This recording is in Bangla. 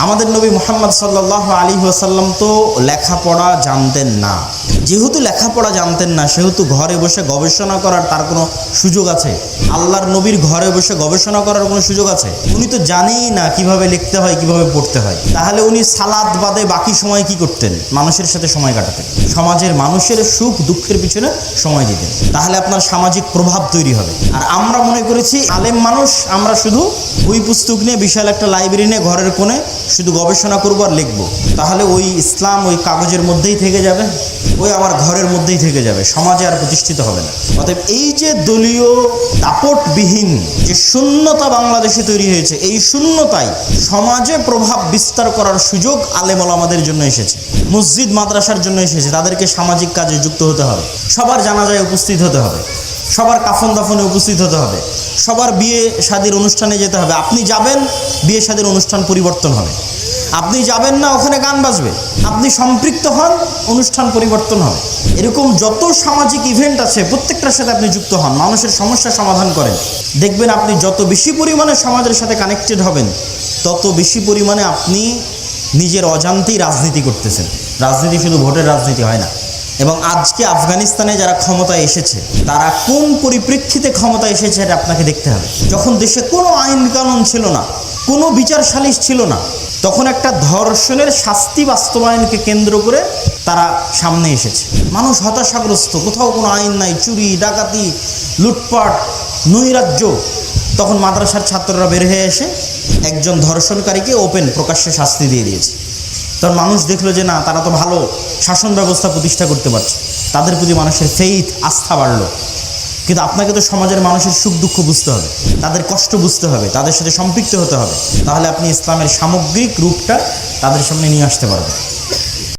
আমাদের নবী মুহাম্মদ সাল্লাল্লাহু আলাইহি ওয়াসাল্লাম তো লেখাপড়া জানতেন না। যেহেতু লেখাপড়া জানতেন না, সেহেতু ঘরে বসে গবেষণা করার তার কোনো সুযোগ আছে? আল্লাহর নবীর ঘরে বসে গবেষণা করার কোনো সুযোগ আছে? উনি তো জানেই না কিভাবে লিখতে হয়, কিভাবে পড়তে হয়। তাহলে উনি সালাত বাদে বাকি সময় কি করতেন? মানুষের সাথে সময় কাটাতেন, সমাজের মানুষের সুখ দুঃখের পিছনে সময় দিতেন। তাহলে আপনার সামাজিক প্রভাব তৈরি হবে। আর আমরা মনে করেছি আলেম মানুষ, আমরা শুধু বই পুস্তক নিয়ে বিশাল একটা লাইব্রেরি নিয়ে ঘরের কোণে শুধু গবেষণা করবো আর লিখবো। তাহলে ওই ইসলাম ওই কাগজের মধ্যেই থেকে যাবে, ওই আমার ঘরের মধ্যেই থেকে যাবে, সমাজে আর প্রতিষ্ঠিত হবে না। অতএব এই যে দলীয় দাপটবিহীন যে শূন্যতা বাংলাদেশে তৈরি হয়েছে, এই শূন্যতায় সমাজে প্রভাব বিস্তার করার সুযোগ আলেম ওলামাদের জন্য এসেছে, মসজিদ মাদ্রাসার জন্য এসেছে। তাদেরকে সামাজিক কাজে যুক্ত হতে হবে, সবার জানাজায় উপস্থিত হতে হবে, সবার কাফন দাফনে উপস্থিত হতে হবে, সবার বিয়ে শাদীর অনুষ্ঠানে যেতে হবে। আপনি যাবেন, বিয়ে শাদীর অনুষ্ঠান পরিবর্তন হবে। আপনি যাবেন না, ওখানে গান বাজবে। আপনি সম্পৃক্ত হন, অনুষ্ঠান পরিবর্তন হবে। এরকম যত সামাজিক ইভেন্ট আছে প্রত্যেকটার সাথে আপনি যুক্ত হন, মানুষের সমস্যা সমাধান করেন। দেখবেন আপনি যত বেশি পরিমাণে সমাজের সাথে কানেক্টেড হবেন, তত বেশি পরিমাণে আপনি নিজের অজান্তেই রাজনীতি করতেছেন। রাজনীতি শুধু ভোটের রাজনীতি হয় না। এবং আজকে আফগানিস্তানে যারা ক্ষমতায় এসেছে, তারা কোন পরিপ্রেক্ষিতে ক্ষমতায় এসেছে এটা আপনাকে দেখতে হবে। যখন দেশে কোনো আইন কানুন ছিল না, কোনো বিচার সালিশ ছিল না, তখন একটা ধর্ষণের শাস্তি বাস্তবায়নকে কেন্দ্র করে তারা সামনে এসেছে। মানুষ হতাশাগ্রস্ত, কোথাও কোনো আইন নাই, চুরি ডাকাতি লুটপাট নৈরাজ্য। তখন মাদ্রাসার ছাত্ররা বের হয়ে এসে একজন ধর্ষণকারীকে ওপেন প্রকাশ্যে শাস্তি দিয়ে দিয়েছে। তখন মানুষ দেখলো যে না, তারা তো ভালো শাসন ব্যবস্থা প্রতিষ্ঠা করতে পারছে, তাদের প্রতি মানুষের ফেইথ আস্থা বাড়লো। কিন্তু আপনাকে তো সমাজের মানুষের সুখ দুঃখ বুঝতে হবে, তাদের কষ্ট বুঝতে হবে, তাদের সাথে সম্পৃক্ত হতে হবে। তাহলে আপনি ইসলামের সামগ্রিক রূপটা তাদের সামনে নিয়ে আসতে পারবেন।